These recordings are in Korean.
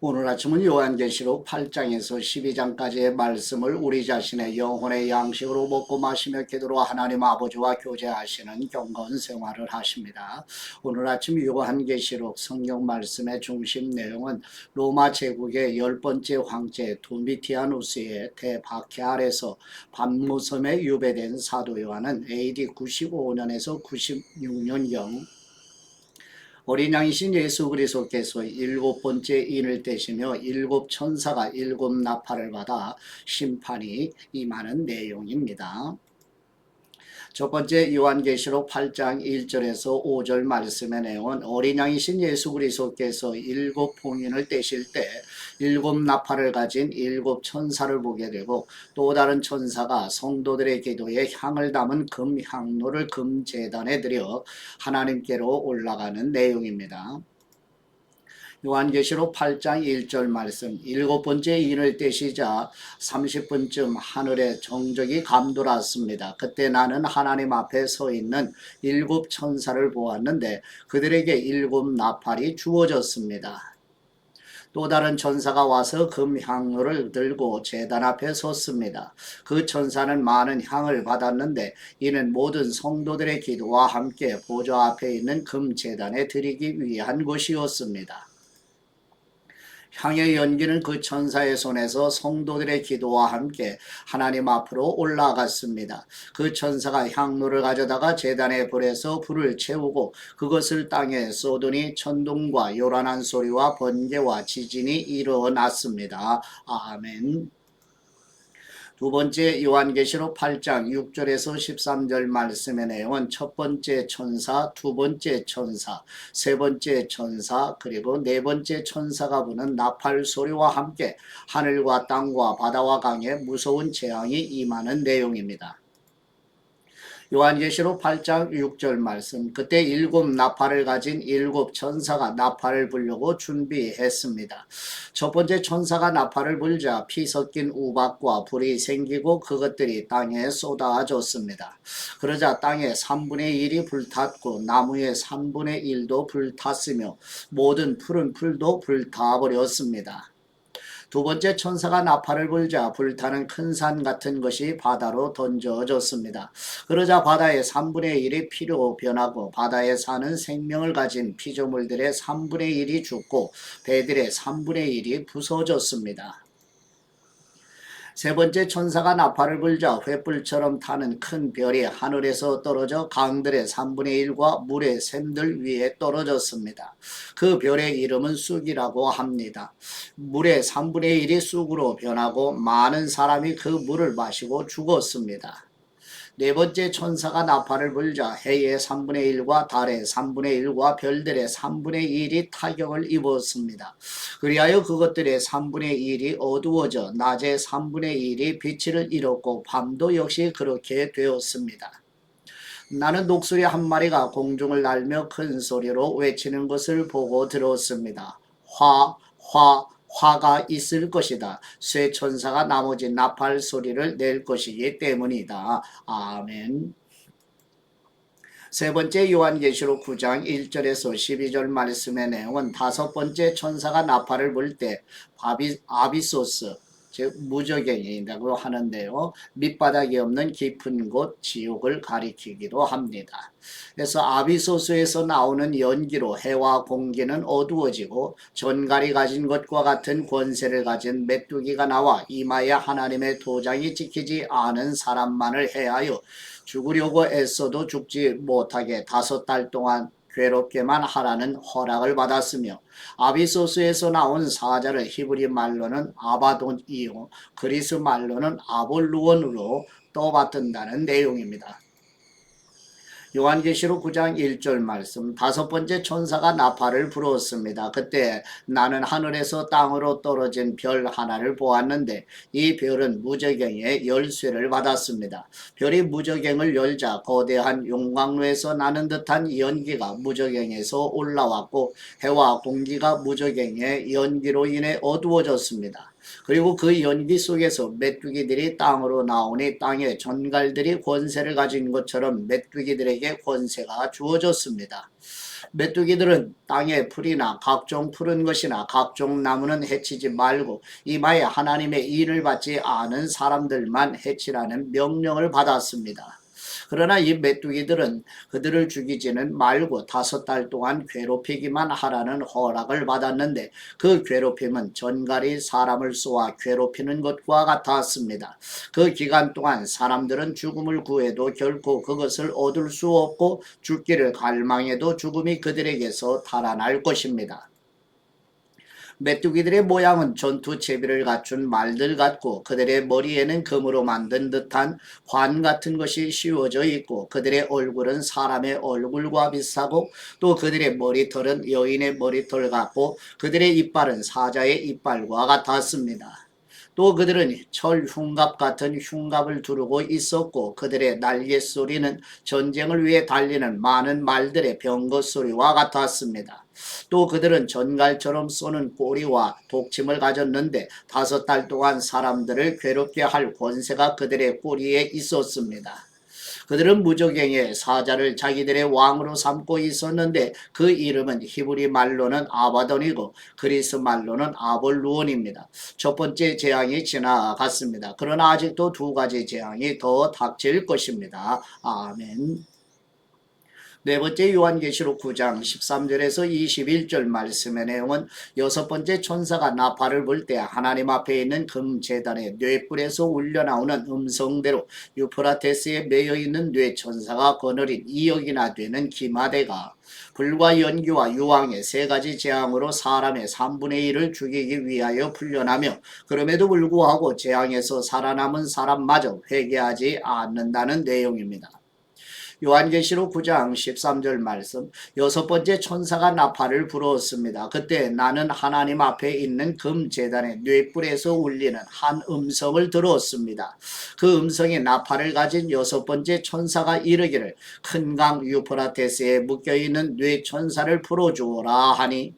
오늘 아침은 요한계시록 8장에서 12장까지의 말씀을 우리 자신의 영혼의 양식으로 먹고 마시며 기도로 하나님 아버지와 교제하시는 경건 생활을 하십니다. 오늘 아침 요한계시록 성경 말씀의 중심 내용은 로마 제국의 10번째 황제 도미티아누스의 대박해 아래서 반무섬에 유배된 사도 요한은 AD 95년에서 96년경 어린 양이신 예수 그리스도께서 7번째 인을 떼시며 7천사가 7나팔을 받아 심판이 임하는 내용입니다. 첫 번째 요한계시록 8장 1절에서 5절 말씀의 내용은 어린 양이신 예수 그리스도께서 7봉인을 떼실 때 7나팔을 가진 7천사를 보게 되고 또 다른 천사가 성도들의 기도에 향을 담은 금향로를 금제단에 들여 하나님께로 올라가는 내용입니다. 요한계시록 8장 1절 말씀 7번째 인을 떼시자 30분쯤 하늘에 정적이 감돌았습니다. 그때 나는 하나님 앞에 서 있는 7천사를 보았는데 그들에게 7나팔이 주어졌습니다. 또 다른 천사가 와서 금향로를 들고 제단 앞에 섰습니다. 그 천사는 많은 향을 받았는데 이는 모든 성도들의 기도와 함께 보좌 앞에 있는 금제단에 드리기 위한 것이었습니다. 향의 연기는 그 천사의 손에서 성도들의 기도와 함께 하나님 앞으로 올라갔습니다. 그 천사가 향로를 가져다가 제단의 불에서 불을 채우고 그것을 땅에 쏟으니 천둥과 요란한 소리와 번개와 지진이 일어났습니다. 아멘. 두 번째 요한계시록 8장 6절에서 13절 말씀의 내용은 첫 번째 천사, 두 번째 천사, 세 번째 천사, 그리고 네 번째 천사가 부는 나팔 소리와 함께 하늘과 땅과 바다와 강에 무서운 재앙이 임하는 내용입니다. 요한계시록 8장 6절 말씀 그때 7나팔을 가진 7천사가 나팔을 불려고 준비했습니다. 첫 번째 천사가 나팔을 불자 피 섞인 우박과 불이 생기고 그것들이 땅에 쏟아졌습니다. 그러자 땅의 3분의 1이 불탔고 나무의 3분의 1도 불탔으며 모든 푸른 풀도 불타버렸습니다. 두 번째 천사가 나팔을 불자 불타는 큰 산 같은 것이 바다로 던져졌습니다. 그러자 바다의 3분의 1이 피로 변하고 바다에 사는 생명을 가진 피조물들의 3분의 1이 죽고 배들의 3분의 1이 부서졌습니다. 세 번째 천사가 나팔을 불자 횃불처럼 타는 큰 별이 하늘에서 떨어져 강들의 3분의 1과 물의 샘들 위에 떨어졌습니다. 그 별의 이름은 쑥이라고 합니다. 물의 3분의 1이 쑥으로 변하고 많은 사람이 그 물을 마시고 죽었습니다. 네 번째 천사가 나팔을 불자 해의 3분의 1과 달의 3분의 1과 별들의 3분의 1이 타격을 입었습니다. 그리하여 그것들의 3분의 1이 어두워져 낮의 3분의 1이 빛을 잃었고 밤도 역시 그렇게 되었습니다. 나는 독수리 한 마리가 공중을 날며 큰 소리로 외치는 것을 보고 들었습니다. 화가 있을 것이다. 쇠 천사가 나머지 나팔 소리를 낼 것이기 때문이다. 아멘. 세 번째 요한계시록 9장 1절에서 12절 말씀의 내용은 다섯 번째 천사가 나팔을 불 때 아비소스 즉 무저갱이라고 하는데요. 밑바닥이 없는 깊은 곳 지옥을 가리키기도 합니다. 그래서 아비소스에서 나오는 연기로 해와 공기는 어두워지고 전갈이 가진 것과 같은 권세를 가진 메뚜기가 나와 이마에 하나님의 도장이 찍히지 않은 사람만을 해하여 죽으려고 애써도 죽지 못하게 5달 동안 괴롭게만 하라는 허락을 받았으며 아비소스에서 나온 사자를 히브리 말로는 아바돈이요 그리스 말로는 아볼루온으로 떠받든다는 내용입니다. 요한계시록 9장 1절 말씀 다섯 번째 천사가 나팔을 불었습니다. 그때 나는 하늘에서 땅으로 떨어진 별 하나를 보았는데 이 별은 무저갱의 열쇠를 받았습니다. 별이 무저갱을 열자 거대한 용광로에서 나는 듯한 연기가 무저갱에서 올라왔고 해와 공기가 무저갱의 연기로 인해 어두워졌습니다. 그리고 그 연기 속에서 메뚜기들이 땅으로 나오니 땅에 전갈들이 권세를 가진 것처럼 메뚜기들에게 권세가 주어졌습니다. 메뚜기들은 땅의 풀이나 각종 푸른 것이나 각종 나무는 해치지 말고 이마에 하나님의 일을 받지 않은 사람들만 해치라는 명령을 받았습니다. 그러나 이 메뚜기들은 그들을 죽이지는 말고 5달 동안 괴롭히기만 하라는 허락을 받았는데 그 괴롭힘은 전갈이 사람을 쏘아 괴롭히는 것과 같았습니다. 그 기간 동안 사람들은 죽음을 구해도 결코 그것을 얻을 수 없고 죽기를 갈망해도 죽음이 그들에게서 달아날 것입니다. 메뚜기들의 모양은 전투 채비를 갖춘 말들 같고 그들의 머리에는 금으로 만든 듯한 관 같은 것이 씌워져 있고 그들의 얼굴은 사람의 얼굴과 비슷하고 또 그들의 머리털은 여인의 머리털 같고 그들의 이빨은 사자의 이빨과 같았습니다. 또 그들은 철 흉갑 같은 흉갑을 두르고 있었고 그들의 날개 소리는 전쟁을 위해 달리는 많은 말들의 병거 소리와 같았습니다. 또 그들은 전갈처럼 쏘는 꼬리와 독침을 가졌는데 5달 동안 사람들을 괴롭게 할 권세가 그들의 꼬리에 있었습니다. 그들은 무적행에 사자를 자기들의 왕으로 삼고 있었는데 그 이름은 히브리 말로는 아바돈이고 그리스 말로는 아볼루온입니다. 첫 번째 재앙이 지나갔습니다. 그러나 아직도 2가지 재앙이 더 닥칠 것입니다. 아멘. 네 번째 요한계시록 9장 13절에서 21절 말씀의 내용은 6번째 천사가 나팔을 불 때 하나님 앞에 있는 금제단의 뇌뿔에서 울려나오는 음성대로 유프라테스에 매여있는 뇌천사가 거느린 2억이나 되는 기마대가 불과 연기와 유황의 3가지 재앙으로 사람의 3분의 1을 죽이기 위하여 풀려나며 그럼에도 불구하고 재앙에서 살아남은 사람마저 회개하지 않는다는 내용입니다. 요한계시록 9장 13절 말씀 6번째 천사가 나팔을 불었습니다. 그때 나는 하나님 앞에 있는 금제단의 뇌뿔에서 울리는 한 음성을 들었습니다. 그 음성이 나팔을 가진 6번째 천사가 이르기를 큰 강 유프라테스에 묶여있는 뇌천사를 풀어주어라 하니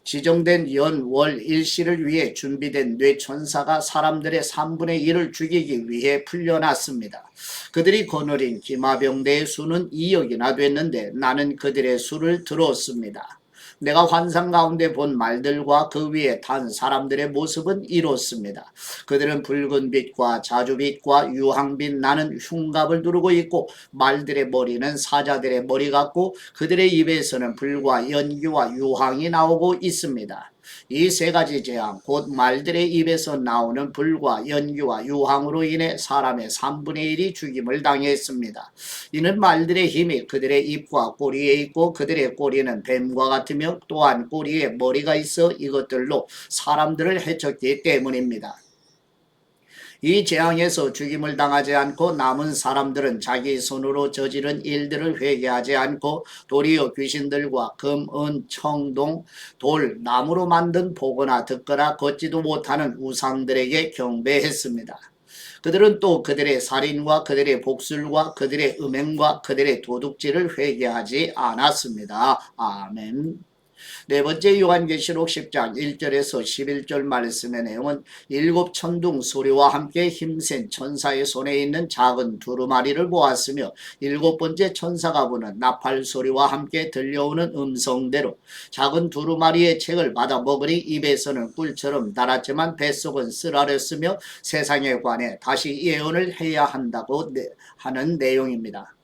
지정된 연, 월, 일시를 위해 준비된 뇌천사가 사람들의 3분의 1을 죽이기 위해 풀려났습니다. 그들이 거느린 기마병대의 수는 2억이나 됐는데 나는 그들의 수를 들었습니다. 내가 환상 가운데 본 말들과 그 위에 탄 사람들의 모습은 이렇습니다. 그들은 붉은 빛과 자주빛과 유황빛 나는 흉갑을 두르고 있고 말들의 머리는 사자들의 머리 같고 그들의 입에서는 불과 연기와 유황이 나오고 있습니다. 이 3가지 재앙 곧 말들의 입에서 나오는 불과 연기와 유황으로 인해 사람의 3분의 1이 죽임을 당했습니다. 이는 말들의 힘이 그들의 입과 꼬리에 있고 그들의 꼬리는 뱀과 같으며 또한 꼬리에 머리가 있어 이것들로 사람들을 해쳤기 때문입니다. 이 재앙에서 죽임을 당하지 않고 남은 사람들은 자기 손으로 저지른 일들을 회개하지 않고 도리어 귀신들과 금, 은, 청동, 돌, 나무로 만든 보거나 듣거나 걷지도 못하는 우상들에게 경배했습니다. 그들은 또 그들의 살인과 그들의 복술과 그들의 음행과 그들의 도둑질을 회개하지 않았습니다. 아멘. 네 번째 요한계시록 10장 1절에서 11절 말씀의 내용은 7 천둥 소리와 함께 힘센 천사의 손에 있는 작은 두루마리를 보았으며 7번째 천사가 부는 나팔 소리와 함께 들려오는 음성대로 작은 두루마리의 책을 받아 먹으니 입에서는 꿀처럼 달았지만 뱃속은 쓰라렸으며 세상에 관해 다시 예언을 해야 한다고 하는 내용입니다.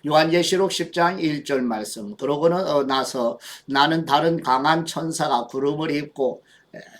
요한계시록 10장 1절 말씀 그러고는 나서 나는 다른 강한 천사가 구름을 입고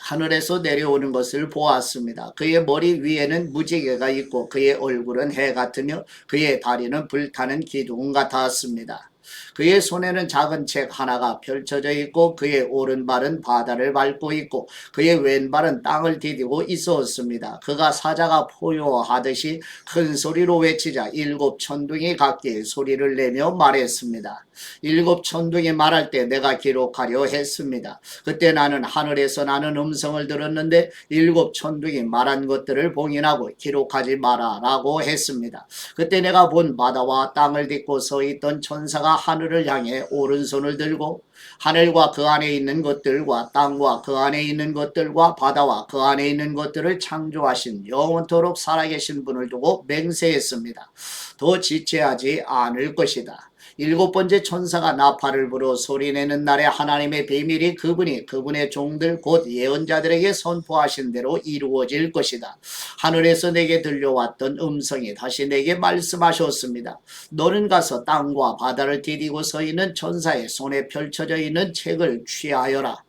하늘에서 내려오는 것을 보았습니다. 그의 머리 위에는 무지개가 있고 그의 얼굴은 해 같으며 그의 다리는 불타는 기둥 같았습니다. 그의 손에는 작은 책 하나가 펼쳐져 있고 그의 오른발은 바다를 밟고 있고 그의 왼발은 땅을 디디고 있었습니다. 그가 사자가 포효하듯이 큰 소리로 외치자 7 천둥이 각기 소리를 내며 말했습니다. 7 천둥이 말할 때 내가 기록하려 했습니다. 그때 나는 하늘에서 나는 음성을 들었는데 7 천둥이 말한 것들을 봉인하고 기록하지 마라 라고 했습니다. 그때 내가 본 바다와 땅을 딛고 서 있던 천사가 하늘을 향해 오른손을 들고 하늘과 그 안에 있는 것들과 땅과 그 안에 있는 것들과 바다와 그 안에 있는 것들을 창조하신 영원토록 살아계신 분을 두고 맹세했습니다. 더 지체하지 않을 것이다. 일곱 번째 천사가 나팔을 불어 소리내는 날에 하나님의 비밀이 그분이 그분의 종들 곧 예언자들에게 선포하신 대로 이루어질 것이다. 하늘에서 내게 들려왔던 음성이 다시 내게 말씀하셨습니다. 너는 가서 땅과 바다를 디디고 서 있는 천사의 손에 펼쳐져 있는 책을 취하여라.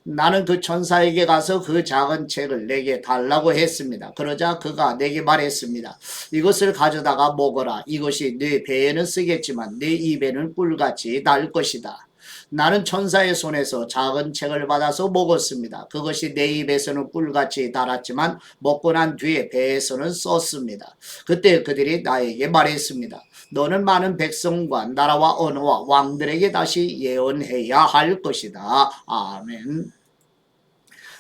나는 그 천사에게 가서 그 작은 책을 내게 달라고 했습니다. 그러자 그가 내게 말했습니다. 이것을 가져다가 먹어라. 이것이 네 배에는 쓰겠지만 네 입에는 꿀같이 날 것이다. 나는 천사의 손에서 작은 책을 받아서 먹었습니다. 그것이 내 입에서는 꿀같이 달았지만 먹고 난 뒤에 배에서는 썼습니다. 그때 그들이 나에게 말했습니다. 너는 많은 백성과 나라와 언어와 왕들에게 다시 예언해야 할 것이다. 아멘.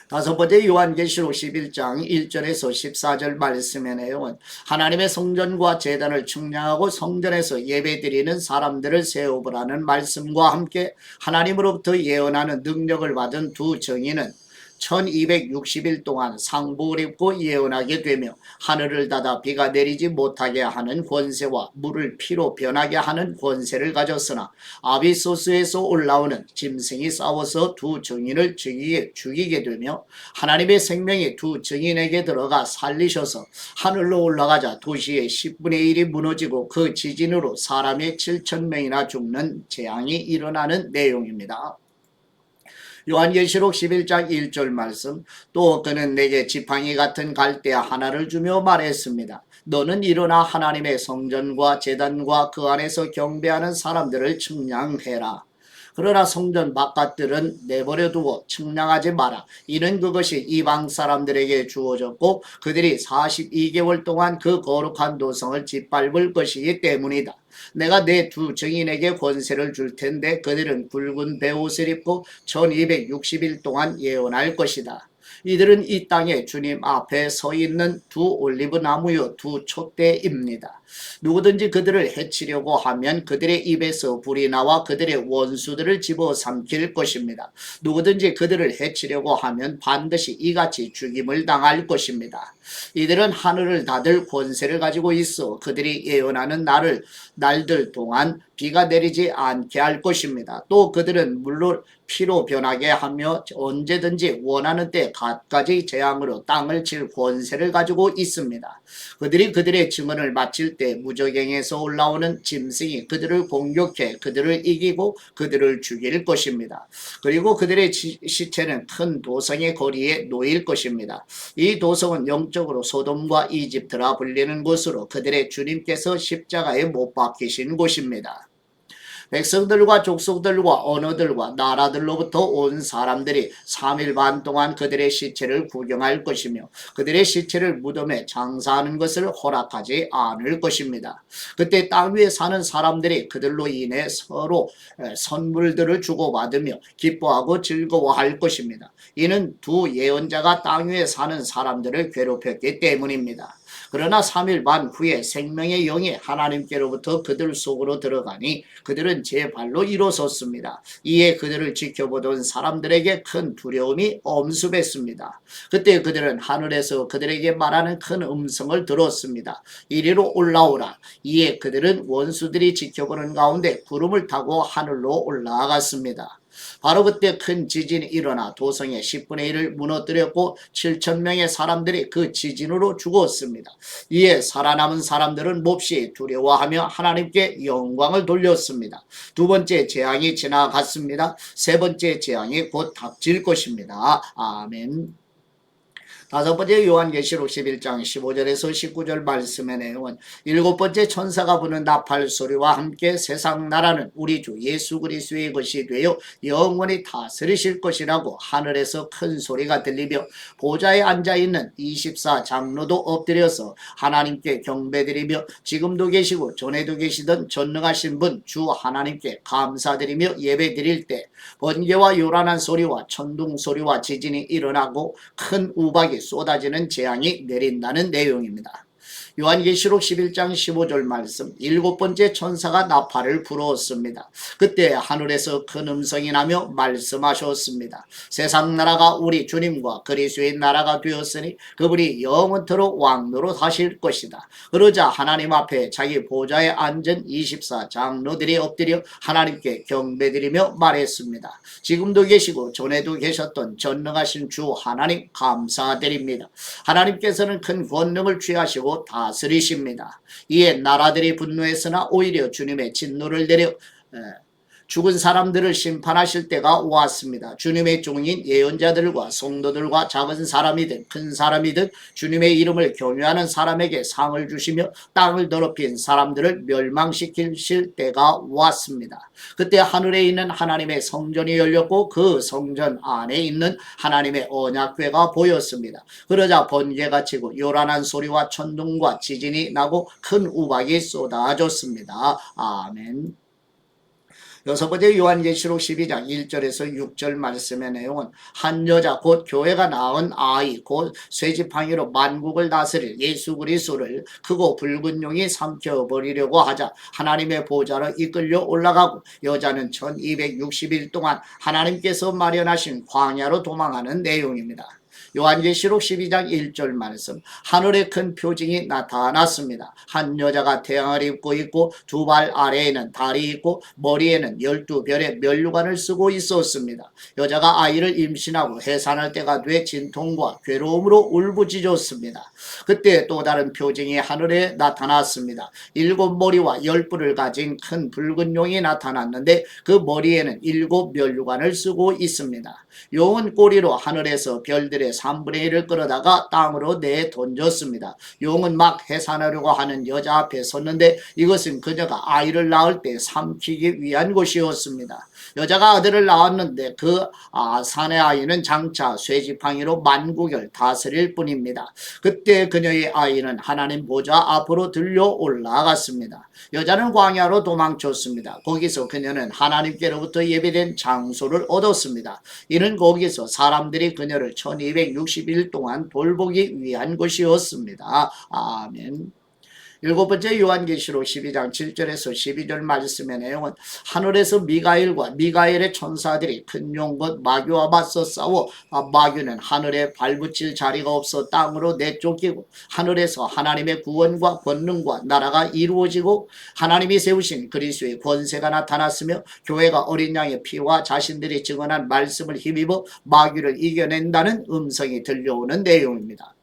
다섯 번째 요한계시록 11장 1절에서 14절 말씀의 내용은 하나님의 성전과 제단을 측량하고 성전에서 예배드리는 사람들을 세우라는 말씀과 함께 하나님으로부터 예언하는 능력을 받은 두 증인은 1260일 동안 상복을 입고 예언하게 되며 하늘을 닫아 비가 내리지 못하게 하는 권세와 물을 피로 변하게 하는 권세를 가졌으나 아비소스에서 올라오는 짐승이 싸워서 두 증인을 죽이게 되며 하나님의 생명이 두 증인에게 들어가 살리셔서 하늘로 올라가자 도시의 10분의 1이 무너지고 그 지진으로 사람의 7,000명이나 죽는 재앙이 일어나는 내용입니다. 요한계시록 11장 1절 말씀 또 그는 내게 지팡이 같은 갈대아 하나를 주며 말했습니다. 너는 일어나 하나님의 성전과 제단과 그 안에서 경배하는 사람들을 측량해라. 그러나 성전 바깥들은 내버려 두고 측량하지 마라. 이는 그것이 이방 사람들에게 주어졌고 그들이 42개월 동안 그 거룩한 도성을 짓밟을 것이기 때문이다. 내가 내 두 증인에게 권세를 줄 텐데 그들은 굵은 베옷을 입고 1260일 동안 예언할 것이다. 이들은 이 땅에 주님 앞에 서 있는 두 올리브 나무요 두 촛대입니다. 누구든지 그들을 해치려고 하면 그들의 입에서 불이 나와 그들의 원수들을 집어삼킬 것입니다. 누구든지 그들을 해치려고 하면 반드시 이같이 죽임을 당할 것입니다. 이들은 하늘을 닫을 권세를 가지고 있어 그들이 예언하는 날들 동안 비가 내리지 않게 할 것입니다. 또 그들은 물로 피로 변하게 하며 언제든지 원하는 때 갖가지 재앙으로 땅을 칠 권세를 가지고 있습니다. 그들이 그들의 증언을 마칠 때 무저갱에서 올라오는 짐승이 그들을 공격해 그들을 이기고 그들을 죽일 것입니다. 그리고 그들의 시체는 큰 도성의 거리에 놓일 것입니다. 이 도성은 영적으로 소돔과 이집트라 불리는 곳으로 그들의 주님께서 십자가에 못 박히신 곳입니다. 백성들과 족속들과 언어들과 나라들로부터 온 사람들이 3일 반 동안 그들의 시체를 구경할 것이며 그들의 시체를 무덤에 장사하는 것을 허락하지 않을 것입니다. 그때 땅 위에 사는 사람들이 그들로 인해 서로 선물들을 주고받으며 기뻐하고 즐거워할 것입니다. 이는 두 예언자가 땅 위에 사는 사람들을 괴롭혔기 때문입니다. 그러나 3일 반 후에 생명의 영이 하나님께로부터 그들 속으로 들어가니 그들은 제 발로 일어섰습니다. 이에 그들을 지켜보던 사람들에게 큰 두려움이 엄습했습니다. 그때 그들은 하늘에서 그들에게 말하는 큰 음성을 들었습니다. 이리로 올라오라. 이에 그들은 원수들이 지켜보는 가운데 구름을 타고 하늘로 올라갔습니다. 바로 그때 큰 지진이 일어나 도성의 10분의 1을 무너뜨렸고 7,000명의 사람들이 그 지진으로 죽었습니다. 이에 살아남은 사람들은 몹시 두려워하며 하나님께 영광을 돌렸습니다. 두 번째 재앙이 지나갔습니다. 세 번째 재앙이 곧 닥칠 것입니다. 아멘. 다섯 번째 요한계시록 11장 15절에서 19절 말씀의 내용은 일곱 번째 천사가 부는 나팔 소리와 함께 세상 나라는 우리 주 예수 그리스도의 것이 되어 영원히 다스리실 것이라고 하늘에서 큰 소리가 들리며 보좌에 앉아있는 24 장로도 엎드려서 하나님께 경배드리며 지금도 계시고 전에도 계시던 전능하신 분 주 하나님께 감사드리며 예배드릴 때 번개와 요란한 소리와 천둥 소리와 지진이 일어나고 큰 우박이 쏟아지는 재앙이 내린다는 내용입니다. 요한계시록 11장 15절 말씀, 일곱 번째 천사가 나팔을 불었습니다. 그때 하늘에서 큰 음성이 나며 말씀하셨습니다. 세상 나라가 우리 주님과 그리스도의 나라가 되었으니 그분이 영원토록 왕노로 하실 것이다. 그러자 하나님 앞에 자기 보좌에 앉은 24 장로들이 엎드려 하나님께 경배드리며 말했습니다. 지금도 계시고 전에도 계셨던 전능하신 주 하나님 감사드립니다. 하나님께서는 큰 권능을 취하시고 다스리십니다. 이에 나라들이 분노했으나 오히려 주님의 진노를 내려 죽은 사람들을 심판하실 때가 왔습니다. 주님의 종인 예언자들과 성도들과 작은 사람이든 큰 사람이든 주님의 이름을 경외하는 사람에게 상을 주시며 땅을 더럽힌 사람들을 멸망시키실 때가 왔습니다. 그때 하늘에 있는 하나님의 성전이 열렸고 그 성전 안에 있는 하나님의 언약궤가 보였습니다. 그러자 번개가 치고 요란한 소리와 천둥과 지진이 나고 큰 우박이 쏟아졌습니다. 아멘. 여섯 번째 요한계시록 12장 1절에서 6절 말씀의 내용은 한 여자 곧 교회가 낳은 아이 곧 쇠지팡이로 만국을 다스릴 예수 그리스도를 크고 붉은 용이 삼켜버리려고 하자 하나님의 보좌로 이끌려 올라가고 여자는 1260일 동안 하나님께서 마련하신 광야로 도망하는 내용입니다. 요한계시록 12장 1절 말씀, 하늘에 큰 표징이 나타났습니다. 한 여자가 태양을 입고 있고 두 발 아래에는 달이 있고 머리에는 12별의 면류관을 쓰고 있었습니다. 여자가 아이를 임신하고 해산할 때가 돼 진통과 괴로움으로 울부짖었습니다. 그때 또 다른 표징이 하늘에 나타났습니다. 7머리와 10뿔을 가진 큰 붉은 용이 나타났는데 그 머리에는 7 면류관을 쓰고 있습니다. 용은 꼬리로 하늘에서 별들의 3분의 1을 끌어다가 땅으로 내던졌습니다. 용은 막 해산하려고 하는 여자 앞에 섰는데 이것은 그녀가 아이를 낳을 때 삼키기 위한 것이었습니다. 여자가 아들을 낳았는데 그 사내 아이는 장차 쇠지팡이로 만국을 다스릴 뿐입니다. 그때 그녀의 아이는 하나님 보좌 앞으로 들려 올라갔습니다. 여자는 광야로 도망쳤습니다. 거기서 그녀는 하나님께로부터 예비된 장소를 얻었습니다. 이는 거기서 사람들이 그녀를 1260일 동안 돌보기 위한 것이었습니다. 아멘. 일곱 번째 요한계시록 12장 7절에서 12절 말씀의 내용은 하늘에서 미가엘의 천사들이 큰 용 곧 마귀와 맞서 싸워 마귀는 하늘에 발붙일 자리가 없어 땅으로 내쫓기고 하늘에서 하나님의 구원과 권능과 나라가 이루어지고 하나님이 세우신 그리스도의 권세가 나타났으며 교회가 어린 양의 피와 자신들이 증언한 말씀을 힘입어 마귀를 이겨낸다는 음성이 들려오는 내용입니다.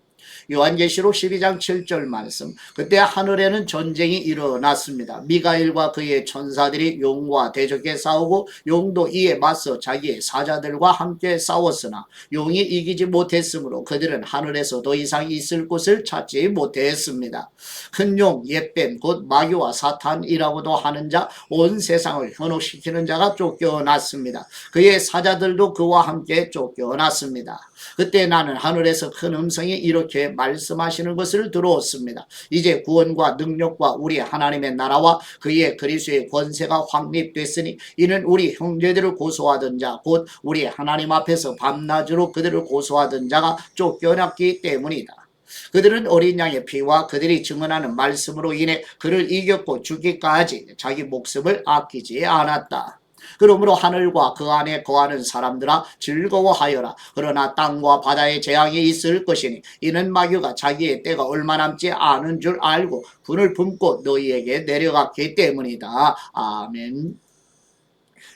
요한계시록 12장 7절 말씀, 그때 하늘에는 전쟁이 일어났습니다. 미가엘과 그의 천사들이 용과 대적에 싸우고 용도 이에 맞서 자기의 사자들과 함께 싸웠으나 용이 이기지 못했으므로 그들은 하늘에서 더 이상 있을 곳을 찾지 못했습니다. 큰 용 옛뱀 곧 마귀와 사탄이라고도 하는 자, 온 세상을 현혹시키는 자가 쫓겨났습니다. 그의 사자들도 그와 함께 쫓겨났습니다. 그때 나는 하늘에서 큰 음성이 이렇게 말씀하시는 것을 들었습니다. 이제 구원과 능력과 우리 하나님의 나라와 그의 그리스도의 권세가 확립됐으니 이는 우리 형제들을 고소하던 자 곧 우리 하나님 앞에서 밤낮으로 그들을 고소하던 자가 쫓겨났기 때문이다. 그들은 어린 양의 피와 그들이 증언하는 말씀으로 인해 그를 이겼고 죽기까지 자기 목숨을 아끼지 않았다. 그러므로 하늘과 그 안에 거하는 사람들아 즐거워하여라. 그러나 땅과 바다에 재앙이 있을 것이니 이는 마귀가 자기의 때가 얼마 남지 않은 줄 알고 불을 뿜고 너희에게 내려갔기 때문이다. 아멘.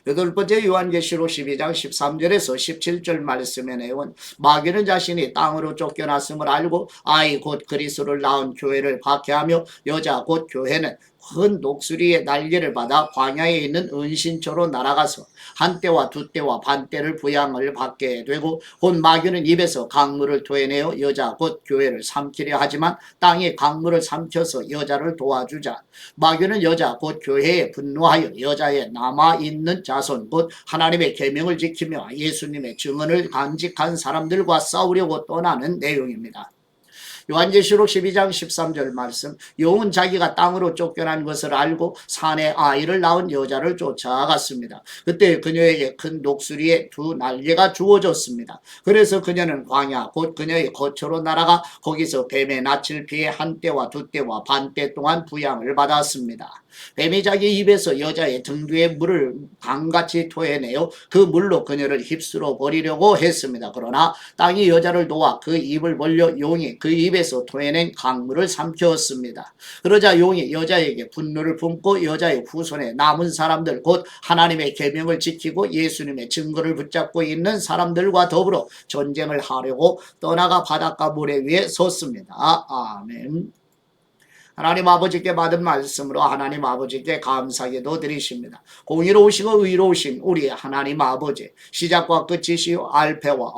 여덟 번째 요한계시록 12장 13절에서 17절 말씀의 내용은 마귀는 자신이 땅으로 쫓겨났음을 알고 아이 곧 그리스도를 낳은 교회를 박해하며 여자 곧 교회는 큰 독수리의 날개를 받아 광야에 있는 은신처로 날아가서 한 때와 두 때와 반 때를 부양을 받게 되고 곧 마귀는 입에서 강물을 토해내어 여자 곧 교회를 삼키려 하지만 땅이 강물을 삼켜서 여자를 도와주자 마귀는 여자 곧 교회에 분노하여 여자의 남아있는 자손 곧 하나님의 계명을 지키며 예수님의 증언을 간직한 사람들과 싸우려고 떠나는 내용입니다. 요한계시록 12장 13절 말씀, 용은 자기가 땅으로 쫓겨난 것을 알고 산에 아이를 낳은 여자를 쫓아갔습니다. 그때 그녀에게 큰 독수리의 두 날개가 주어졌습니다. 그래서 그녀는 광야 곧 그녀의 거처로 날아가 거기서 뱀의 낯을 피해 한 때와 두 때와 반 때 동안 부양을 받았습니다. 뱀이 자기 입에서 여자의 등 뒤에 물을 강같이 토해내어 그 물로 그녀를 휩쓸어 버리려고 했습니다. 그러나 땅이 여자를 놓아 그 입을 벌려 용이 그 입에서 토해낸 강물을 삼켰습니다. 그러자 용이 여자에게 분노를 품고 여자의 후손에 남은 사람들 곧 하나님의 계명을 지키고 예수님의 증거를 붙잡고 있는 사람들과 더불어 전쟁을 하려고 떠나가 바닷가 모래 위에 섰습니다. 아멘. 하나님 아버지께 받은 말씀으로 하나님 아버지께 감사기도 드리십니다. 공의로우시고 의로우신 우리 하나님 아버지, 시작과 끝이시요 알페와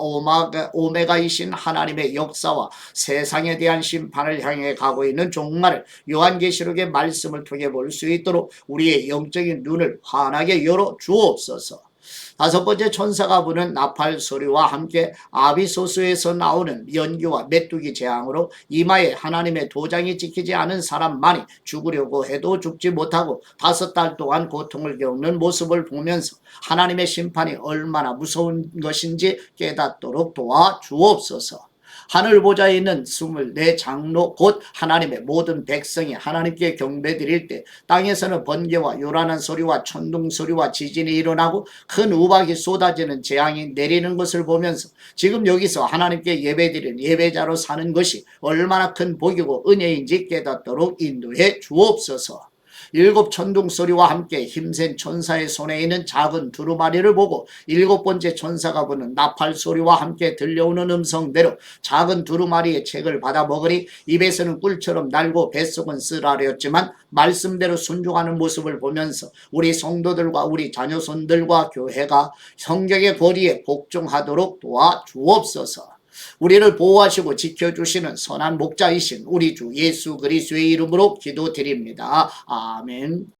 오메가이신 하나님의 역사와 세상에 대한 심판을 향해 가고 있는 종말을 요한계시록의 말씀을 통해 볼 수 있도록 우리의 영적인 눈을 환하게 열어 주옵소서. 다섯 번째 천사가 부는 나팔 소리와 함께 아비소스에서 나오는 연기와 메뚜기 재앙으로 이마에 하나님의 도장이 찍히지 않은 사람만이 죽으려고 해도 죽지 못하고 5달 동안 고통을 겪는 모습을 보면서 하나님의 심판이 얼마나 무서운 것인지 깨닫도록 도와 주옵소서. 하늘 보좌에 있는 24장로 곧 하나님의 모든 백성이 하나님께 경배드릴 때 땅에서는 번개와 요란한 소리와 천둥 소리와 지진이 일어나고 큰 우박이 쏟아지는 재앙이 내리는 것을 보면서 지금 여기서 하나님께 예배드리는 예배자로 사는 것이 얼마나 큰 복이고 은혜인지 깨닫도록 인도해 주옵소서. 7 천둥 소리와 함께 힘센 천사의 손에 있는 작은 두루마리를 보고 7번째 천사가 부는 나팔 소리와 함께 들려오는 음성대로 작은 두루마리의 책을 받아 먹으니 입에서는 꿀처럼 날고 뱃속은 쓰라렸지만 말씀대로 순종하는 모습을 보면서 우리 성도들과 우리 자녀손들과 교회가 성경의 권위에 복종하도록 도와 주옵소서. 우리를 보호하시고 지켜주시는 선한 목자이신 우리 주 예수 그리스도의 이름으로 기도드립니다. 아멘.